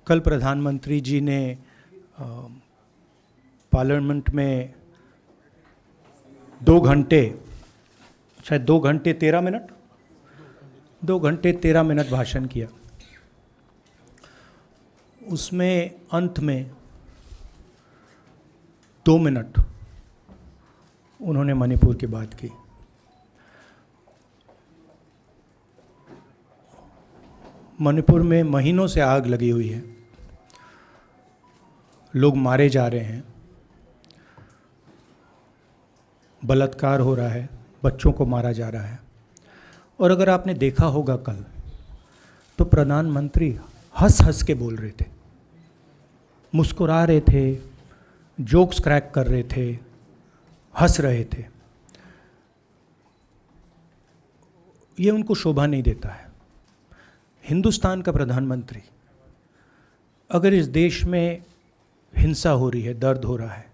कल प्रधानमंत्री जी ने पार्लियामेंट में 2 घंटे, शायद 2 घंटे 13 मिनट, 2 घंटे 13 मिनट भाषण किया। उसमें अंत में 2 मिनट उन्होंने मणिपुर की बात की। मणिपुर में महीनों से आग लगी हुई है, लोग मारे जा रहे हैं, बलात्कार हो रहा है, बच्चों को मारा जा रहा है। और अगर आपने देखा होगा कल, तो प्रधानमंत्री हंस हंस के बोल रहे थे, मुस्कुरा रहे थे, जोक्स क्रैक कर रहे थे, हंस रहे थे। ये उनको शोभा नहीं देता है। हिंदुस्तान का प्रधानमंत्री, अगर इस देश में हिंसा हो रही है, दर्द हो रहा है,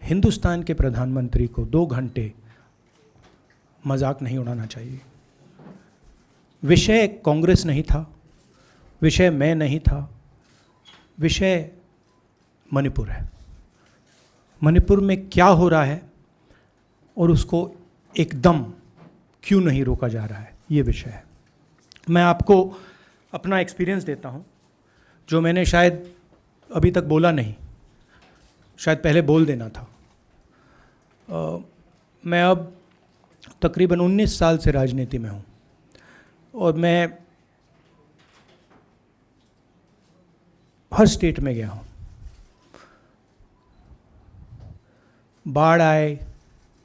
हिंदुस्तान के प्रधानमंत्री को 2 घंटे मजाक नहीं उड़ाना चाहिए। विषय कांग्रेस नहीं था, विषय मैं नहीं था, विषय मणिपुर है। मणिपुर में क्या हो रहा है और उसको एकदम क्यों नहीं रोका जा रहा है, ये विषय है। मैं आपको अपना एक्सपीरियंस देता हूँ, जो मैंने शायद अभी तक बोला नहीं, शायद पहले बोल देना था। मैं अब तकरीबन 19 साल से राजनीति में हूँ और मैं हर स्टेट में गया हूँ। बाढ़ आए,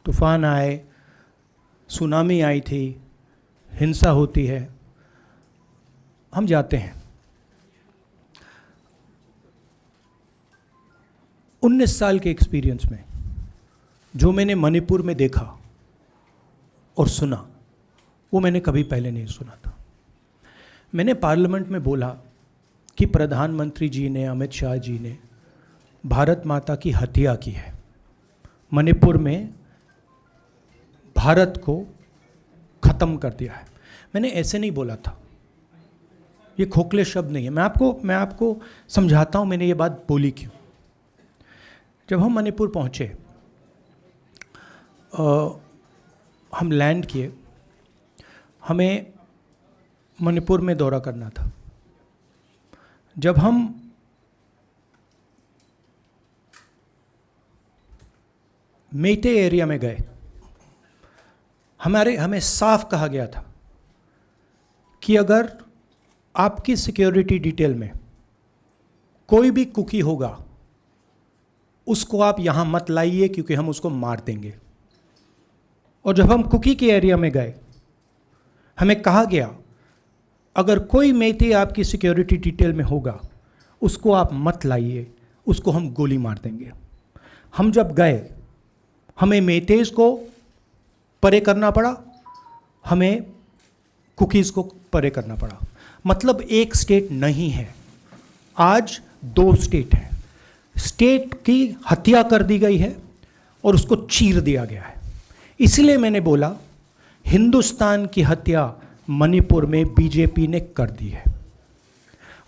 तूफान आए, सुनामी आई थी, हिंसा होती है, हम जाते हैं। 19 साल के एक्सपीरियंस में जो मैंने मणिपुर में देखा और सुना, वो मैंने कभी पहले नहीं सुना था। मैंने पार्लियामेंट में बोला कि प्रधानमंत्री जी ने, अमित शाह जी ने भारत माता की हत्या की है, मणिपुर में भारत को ख़त्म कर दिया है। मैंने ऐसे नहीं बोला था, ये खोखले शब्द नहीं है। मैं आपको समझाता हूँ मैंने ये बात बोली क्यों। जब हम मणिपुर पहुँचे, हम लैंड किए, हमें मणिपुर में दौरा करना था। जब हम मेते एरिया में गए, हमें साफ कहा गया था कि अगर आपकी सिक्योरिटी डिटेल में कोई भी कुकी होगा, उसको आप यहाँ मत लाइए क्योंकि हम उसको मार देंगे। और जब हम कुकी के एरिया में गए, हमें कहा गया अगर कोई मेते आपकी सिक्योरिटी डिटेल में होगा, उसको आप मत लाइए, उसको हम गोली मार देंगे। हम जब गए, हमें मेतेज को परे करना पड़ा, हमें कुकीज़ को परे करना पड़ा। मतलब एक स्टेट नहीं है, आज 2 स्टेट है। स्टेट की हत्या कर दी गई है और उसको चीर दिया गया है। इसलिए मैंने बोला हिंदुस्तान की हत्या मणिपुर में बीजेपी ने कर दी है।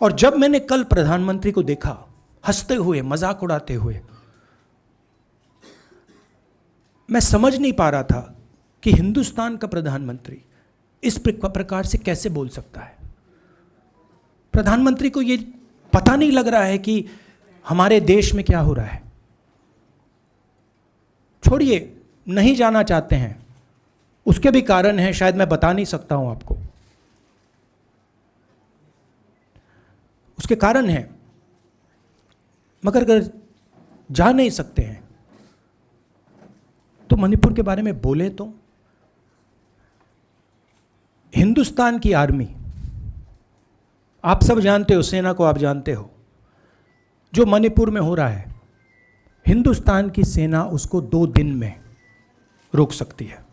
और जब मैंने कल प्रधानमंत्री को देखा हंसते हुए, मजाक उड़ाते हुए, मैं समझ नहीं पा रहा था कि हिंदुस्तान का प्रधानमंत्री इस प्रकार से कैसे बोल सकता है। प्रधानमंत्री को ये पता नहीं लग रहा है कि हमारे देश में क्या हो रहा है। छोड़िए, नहीं जाना चाहते हैं, उसके भी कारण हैं, शायद मैं बता नहीं सकता हूं आपको, उसके कारण हैं। मगर अगर जा नहीं सकते हैं तो मणिपुर के बारे में बोले तो। हिंदुस्तान की आर्मी, आप सब जानते हो, सेना को आप जानते हो, जो मणिपुर में हो रहा है, हिंदुस्तान की सेना उसको 2 दिन में रोक सकती है।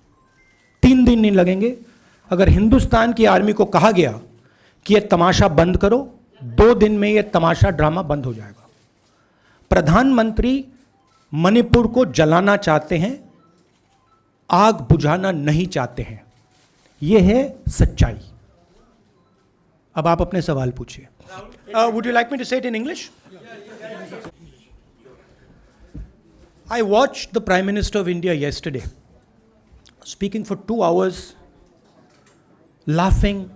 3 दिन नहीं लगेंगे। अगर हिंदुस्तान की आर्मी को कहा गया कि यह तमाशा बंद करो, 2 दिन में यह तमाशा, ड्रामा बंद हो जाएगा। प्रधानमंत्री मणिपुर को जलाना चाहते हैं, आग बुझाना नहीं चाहते हैं। यह है सच्चाई। अब आप अपने सवाल पूछिए. Would you like me to say it in English? I watched the Prime Minister of India yesterday speaking for 2 hours, laughing,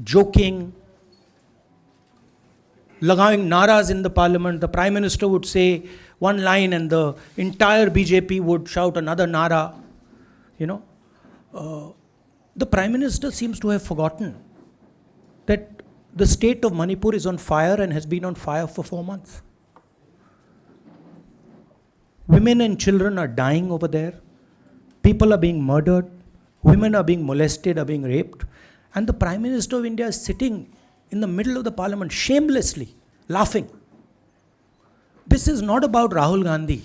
joking, लगावing naras in the parliament. The Prime Minister would say one line and the entire BJP would shout another nara. The Prime Minister seems to have forgotten that the state of Manipur is on fire and has been on fire for 4 months. Women and children are dying over there. People are being murdered. Women are being molested, are being raped. And the Prime Minister of India is sitting in the middle of the parliament, shamelessly laughing. This is not about Rahul Gandhi.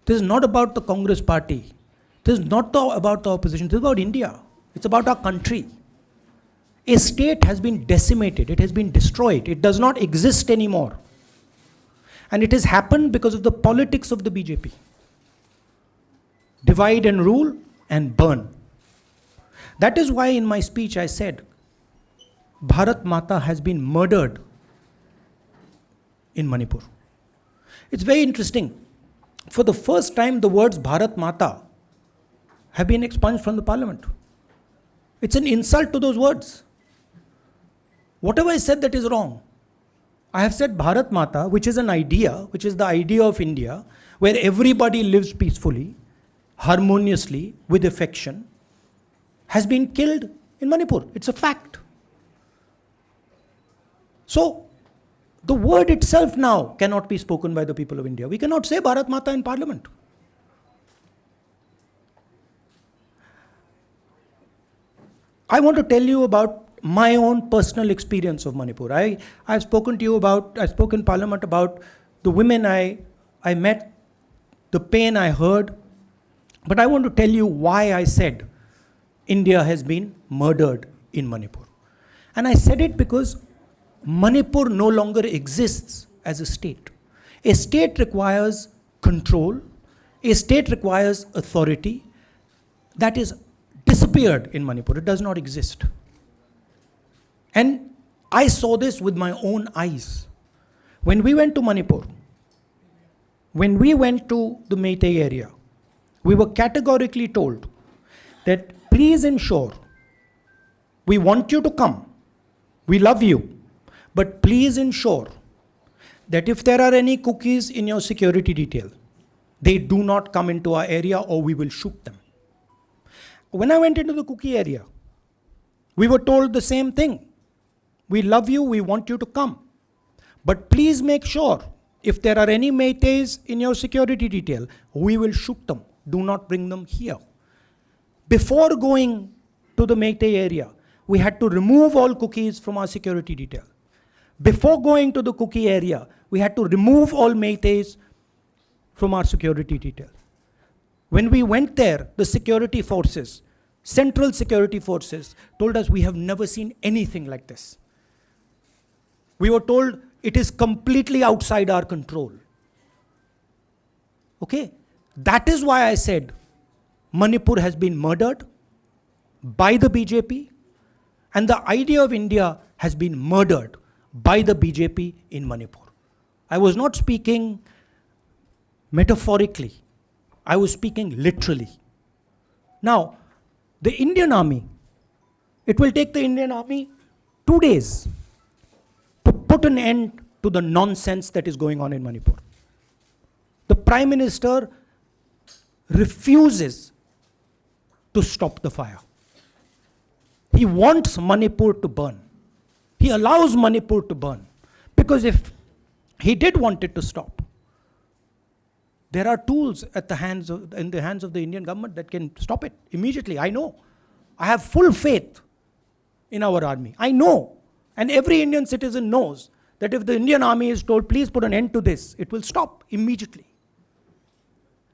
This is not about the Congress party. This is not about the opposition. This is about India. It's about our country. A state has been decimated. It has been destroyed. It does not exist anymore. And it has happened because of the politics of the BJP. Divide and rule and burn. That is why in my speech I said, Bharat Mata has been murdered in Manipur. It's very interesting. For the first time, the words Bharat Mata have been expunged from the parliament. It's an insult to those words. Whatever I said that is wrong. I have said Bharat Mata, which is an idea, which is the idea of India, where everybody lives peacefully, harmoniously, with affection, has been killed in Manipur. It's a fact. So, the word itself now cannot be spoken by the people of India. We cannot say Bharat Mata in parliament. I want to tell you about my own personal experience of Manipur. I've spoken to you about, I spoke in parliament about the women I met, the pain I heard, but I want to tell you why I said India has been murdered in Manipur. And I said it because Manipur no longer exists as a state. A state requires control. A state requires authority. That is disappeared in Manipur. It does not exist. And I saw this with my own eyes. When we went to Manipur, when we went to the Meitei area, we were categorically told that please ensure, we want you to come, we love you, but please ensure that if there are any cookies in your security detail, they do not come into our area or we will shoot them. When I went into the cookie area, we were told the same thing. We love you, we want you to come. But please make sure, if there are any Meiteis in your security detail, we will shoot them. Do not bring them here. Before going to the Meitei area, we had to remove all cookies from our security detail. Before going to the cookie area, we had to remove all Meiteis from our security detail. When we went there, the security forces, central security forces, told us we have never seen anything like this. We were told it is completely outside our control. Okay? That is why I said Manipur has been murdered by the BJP, and the idea of India has been murdered by the BJP in Manipur. I was not speaking metaphorically. I was speaking literally. Now, the Indian army, it will take the Indian army 2 days to put an end to the nonsense that is going on in Manipur. The Prime Minister refuses to stop the fire. He wants Manipur to burn. He allows Manipur to burn. Because if he did want it to stop, there are tools in the hands of the Indian government that can stop it immediately. I know. I have full faith in our army. I know. And every Indian citizen knows that if the Indian army is told, please put an end to this, it will stop immediately.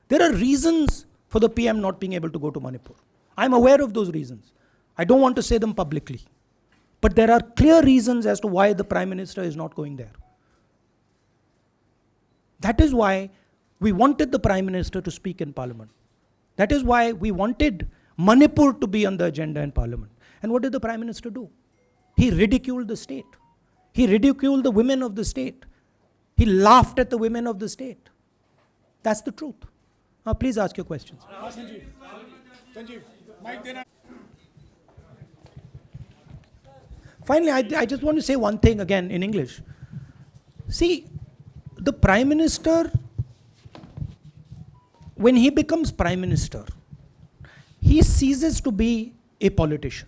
There are reasons for the PM not being able to go to Manipur. I'm aware of those reasons. I don't want to say them publicly. But there are clear reasons as to why the Prime Minister is not going there. That is why we wanted the Prime Minister to speak in Parliament. That is why we wanted Manipur to be on the agenda in Parliament. And what did the Prime Minister do? He ridiculed the state. He ridiculed the women of the state. He laughed at the women of the state. That's the truth. Now please ask your questions. Finally, I just want to say one thing again in English. See, the Prime Minister, when he becomes Prime Minister, he ceases to be a politician.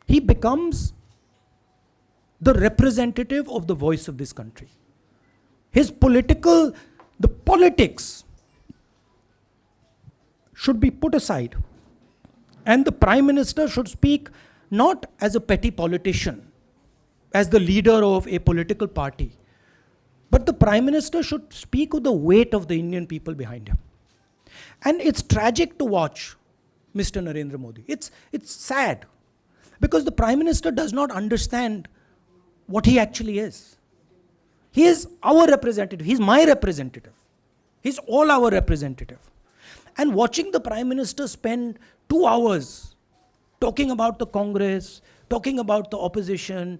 He becomes the representative of the voice of this country. The politics should be put aside, and the Prime Minister should speak not as a petty politician, as the leader of a political party, but the Prime Minister should speak with the weight of the Indian people behind him. And it's tragic to watch Mr. Narendra Modi. It's sad, because the Prime Minister does not understand what he actually is. He is our representative. He's my representative. He's all our representative. And watching the Prime Minister spend 2 hours talking about the Congress, talking about the opposition,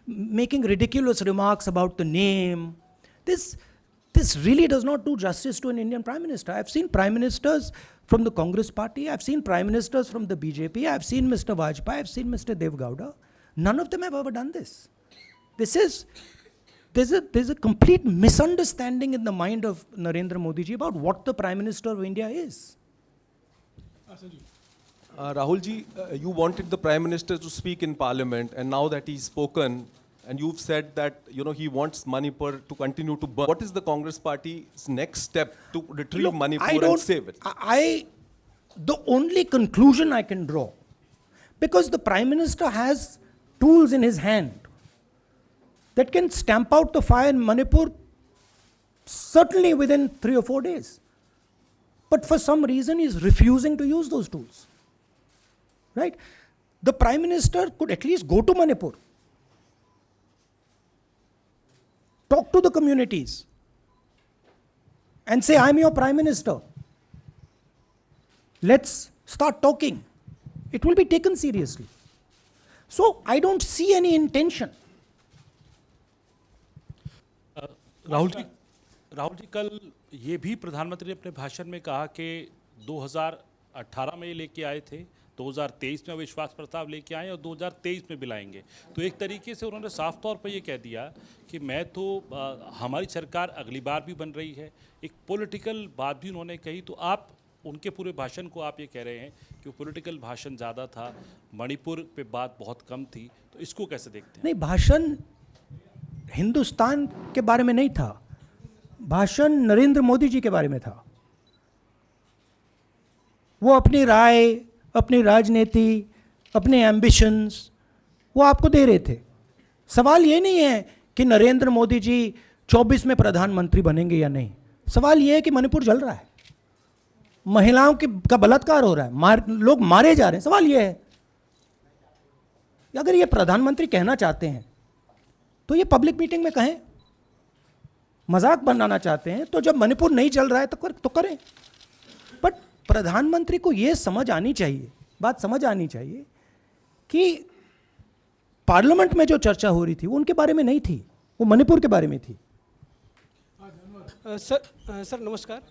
making ridiculous remarks about the name, this really does not do justice to an Indian Prime Minister. I've seen Prime Ministers from the Congress party, I've seen Prime Ministers from the BJP, I've seen Mr. Vajpayee, I've seen Mr. Dev Gowda. None of them have ever done this. There's a complete misunderstanding in the mind of Narendra Modi ji about what the Prime Minister of India is. Rahul ji, you wanted the Prime Minister to speak in Parliament, and now that he's spoken, and you've said that he wants Manipur to continue to burn. What is the Congress Party's next step to retrieve Manipur and save it? The only conclusion I can draw, because the Prime Minister has tools in his hand that can stamp out the fire in Manipur certainly within 3 or 4 days. But for some reason, he's refusing to use those tools. Right? The Prime Minister could at least go to Manipur, talk to the communities, and say, I'm your Prime Minister. Let's start talking. It will be taken seriously. So I don't see any intention. Rahul ji कल ये भी प्रधानमंत्री ने अपने भाषण में कहा कि 2018 में ये लेके आए थे, 2023 में विश्वास प्रस्ताव लेके आए और 2023 में भी लाएंगे। तो एक तरीके से उन्होंने साफ तौर पर ये कह दिया कि हमारी सरकार अगली बार भी बन रही है। एक पॉलिटिकल बात भी उन्होंने कही। तो आप उनके पूरे भाषण को आप ये कह रहे हैं कि वो पॉलिटिकल भाषण ज़्यादा था, मणिपुर पे बात बहुत कम थी, तो इसको कैसे देखते हैं? नहीं, भाषण हिंदुस्तान के बारे में नहीं था, भाषण नरेंद्र मोदी जी के बारे में था। वो अपनी राय, अपनी राजनीति, अपने एम्बिशंस वो आपको दे रहे थे। सवाल ये नहीं है कि नरेंद्र मोदी जी 24 में प्रधानमंत्री बनेंगे या नहीं। सवाल ये है कि मणिपुर जल रहा है, महिलाओं का बलात्कार हो रहा है, लोग मारे जा रहे हैं। सवाल ये है, अगर ये प्रधानमंत्री कहना चाहते हैं तो ये पब्लिक मीटिंग में कहें। मजाक बनाना चाहते हैं तो जब मणिपुर नहीं चल रहा है तो करें। बट प्रधानमंत्री को ये समझ आनी चाहिए, बात समझ आनी चाहिए कि पार्लियामेंट में जो चर्चा हो रही थी वो उनके बारे में नहीं थी, वो मणिपुर के बारे में थी। सर नमस्कार।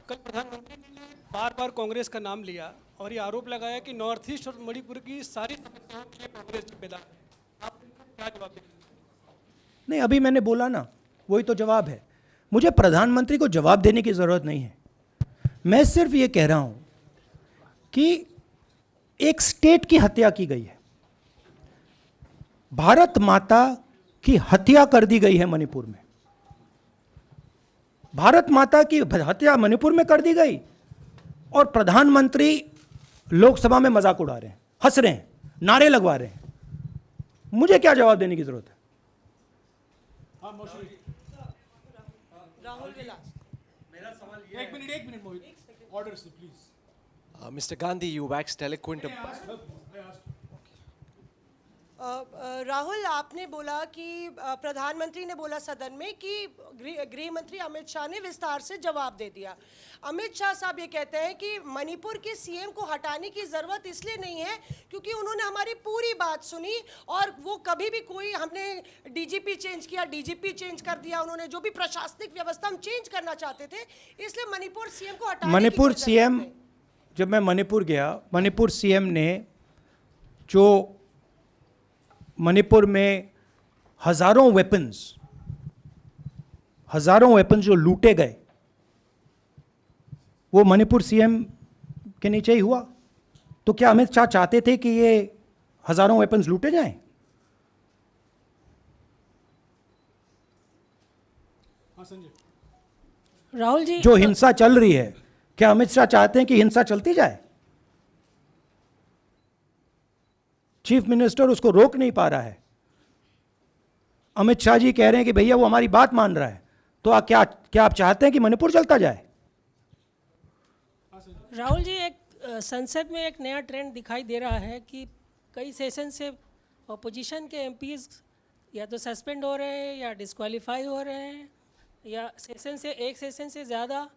कल प्रधानमंत्री ने बार बार कांग्रेस का नाम लिया और ये आरोप लगाया कि नॉर्थ ईस्ट और मणिपुर की सारी समस्याओं के कांग्रेस जिम्मेदार है। आप क्या जवाब देंगे? नहीं, अभी मैंने बोला ना, वही तो जवाब है। मुझे प्रधानमंत्री को जवाब देने की ज़रूरत नहीं है। मैं सिर्फ ये कह रहा हूं कि एक स्टेट की हत्या की गई है, भारत माता की हत्या कर दी गई है मणिपुर में। भारत माता की हत्या मणिपुर में कर दी गई और प्रधानमंत्री लोकसभा में मजाक उड़ा रहे हैं, हंस रहे हैं, नारे लगवा रहे हैं। मुझे क्या जवाब देने की जरूरत है? राहुल मेरा सवाल एक मिनट मोहित, ऑर्डर से please. Mr. Gandhi, you waxed eloquent. Rahul, आपने बोला कि प्रधानमंत्री ने बोला सदन में कि गृह मंत्री अमित शाह ने विस्तार से जवाब दे दिया। अमित शाह साहब ये कहते हैं कि मणिपुर के सीएम को हटाने की ज़रूरत इसलिए नहीं है क्योंकि उन्होंने हमारी पूरी बात सुनी और वो कभी भी कोई हमने डीजीपी चेंज किया, डीजीपी चेंज कर दिया, उन्होंने जो भी प्रशासनिक व्यवस्था हम चेंज करना चाहते थे, इसलिए मणिपुर सीएम को हटाने मणिपुर की सीएम, जब मैं मणिपुर गया, मणिपुर सीएम ने जो मणिपुर में हजारों वेपन्स जो लूटे गए, वो मणिपुर सीएम के नीचे ही हुआ। तो क्या अमित शाह चाहते थे कि ये हजारों वेपन्स लूटे जाएं? राहुल जी, जो हिंसा चल रही है, क्या अमित शाह चाहते हैं कि हिंसा चलती जाए? चीफ मिनिस्टर उसको रोक नहीं पा रहा है। अमित शाह जी कह रहे हैं कि भैया वो हमारी बात मान रहा है, तो क्या आप चाहते हैं कि मणिपुर चलता जाए? राहुल जी, एक संसद में एक नया ट्रेंड दिखाई दे रहा है कि कई सेशन से ऑपोजिशन के एमपीज या तो सस्पेंड हो रहे हैं या डिस्क्वालीफाई हो रहे हैं, या एक सेशन से ज़्यादा।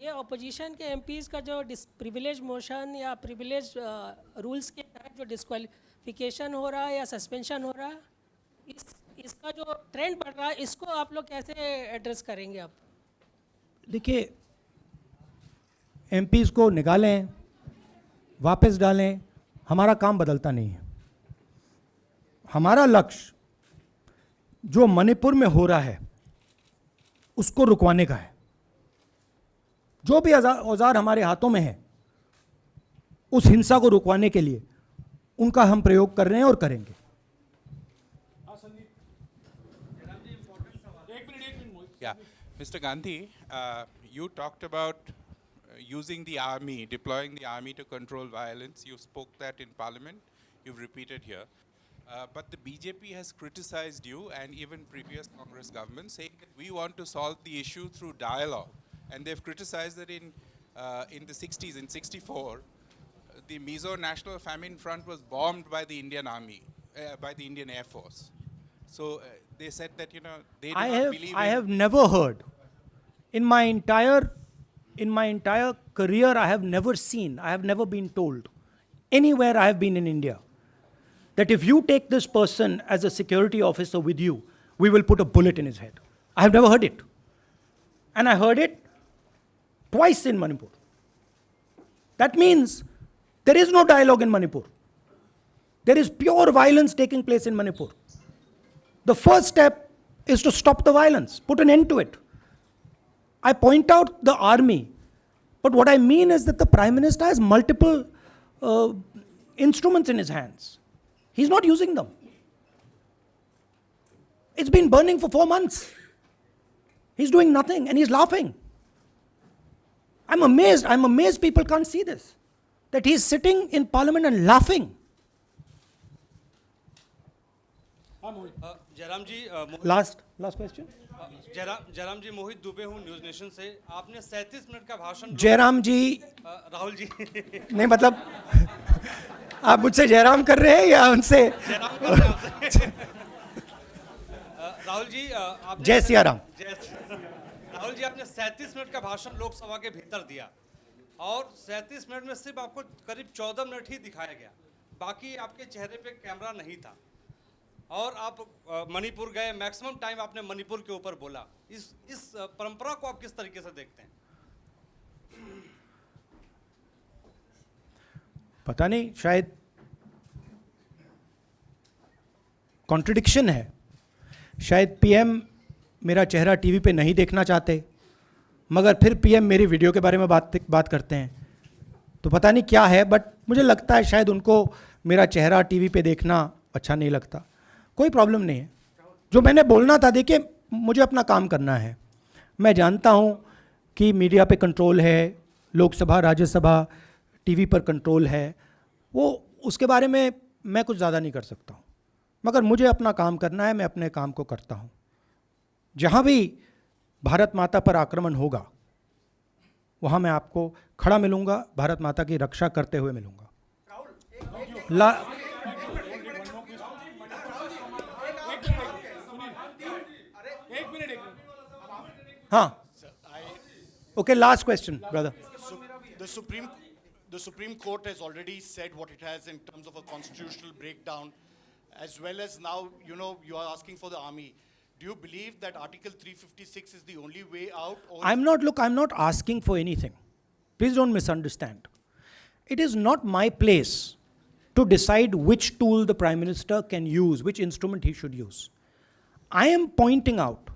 ये ऑपोजिशन के एमपीज का जो प्रिविलेज मोशन या प्रिविलेज रूल्स के तहत जो डिस्क्वालिफिकेशन हो रहा है या सस्पेंशन हो रहा है, इसका जो ट्रेंड बढ़ रहा है, इसको आप लोग कैसे एड्रेस करेंगे? आप देखिए, एमपीज को निकालें, वापस डालें, हमारा काम बदलता नहीं है। हमारा लक्ष्य जो मणिपुर में हो रहा है उसको रुकवाने का है। जो भी औजार हमारे हाथों में है, उस हिंसा को रुकवाने के लिए उनका हम प्रयोग कर रहे हैं और करेंगे। Yeah, Mr. Gandhi, you talked about using the army, deploying the army to control violence. You spoke that in Parliament. You've repeated here. But the BJP has criticized you and even previous Congress governments, saying that we want to solve the issue through dialogue. And they've criticized that in the 60s, in 64, the Mizo National Famine Front was bombed by the Indian Army, by the Indian Air Force. So they said that, you know, they do not believe I have never heard in my entire career, I have never been told anywhere I have been in India that if you take this person as a security officer with you, we will put a bullet in his head. I have never heard it. And I heard it twice in Manipur. That means there is no dialogue in Manipur. There is pure violence taking place in Manipur. The first step is to stop the violence, put an end to it. I point out the army, but what I mean is that the Prime Minister has multiple instruments in his hands. He's not using them. It's been burning for 4 months. He's doing nothing and he's laughing. I'm amazed people can't see this. That he's sitting in Parliament and laughing. Jairam ji, Last question. Jairam जी, मोहित दुबे हूँ news nation से। आपने 37 minute का भाषण जयराम जी, राहुल जी नहीं मतलब आप मुझसे जयराम कर रहे हैं या उनसे जयराम कर रहे हैं आपसे। राहुल जी, आपने जय सिया राम। राहुल जी, आपने 37 मिनट का भाषण लोकसभा के भीतर दिया और 37 मिनट में सिर्फ आपको करीब 14 मिनट ही दिखाया गया, बाकी आपके चेहरे पे कैमरा नहीं था और आप मणिपुर गए, मैक्सिमम टाइम आपने मणिपुर के ऊपर बोला। इस परंपरा को आप किस तरीके से देखते हैं? पता नहीं, शायद कॉन्ट्रडिक्शन है। शायद पीएम मेरा चेहरा टीवी पे नहीं देखना चाहते, मगर फिर पीएम मेरी वीडियो के बारे में बात करते हैं। तो पता नहीं क्या है, बट मुझे लगता है शायद उनको मेरा चेहरा टीवी पे देखना अच्छा नहीं लगता। कोई प्रॉब्लम नहीं है। जो मैंने बोलना था, देखिए मुझे अपना काम करना है। मैं जानता हूँ कि मीडिया पे कंट्रोल है, लोकसभा राज्यसभा टीवी पर कंट्रोल है, वो उसके बारे में मैं कुछ ज़्यादा नहीं कर सकता हूँ, मगर मुझे अपना काम करना है, मैं अपने काम को करता हूँ। जहाँ भी भारत माता पर आक्रमण होगा वहाँ मैं आपको खड़ा मिलूँगा, भारत माता की रक्षा करते हुए मिलूँगा। हाँ. Okay, last question, brother. The Supreme Court has already said what it has in terms of a constitutional breakdown, as well as now, you are asking for the army. Do you believe that Article 356 is the only way out? Or I'm not asking for anything. Please don't misunderstand. It is not my place to decide which tool the Prime Minister can use, which instrument he should use. I am pointing out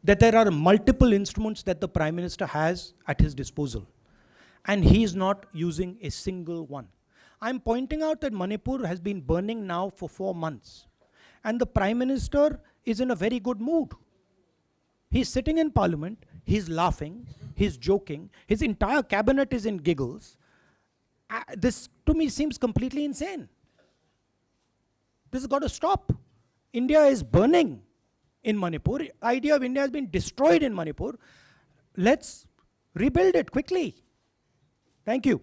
that there are multiple instruments that the Prime Minister has at his disposal, and he is not using a single one. I'm pointing out that Manipur has been burning now for 4 months, and the Prime Minister is in a very good mood. He's sitting in Parliament, he's laughing, he's joking, his entire cabinet is in giggles. This to me seems completely insane. This has got to stop. India is burning in Manipur. The idea of India has been destroyed in Manipur. Let's rebuild it quickly. Thank you.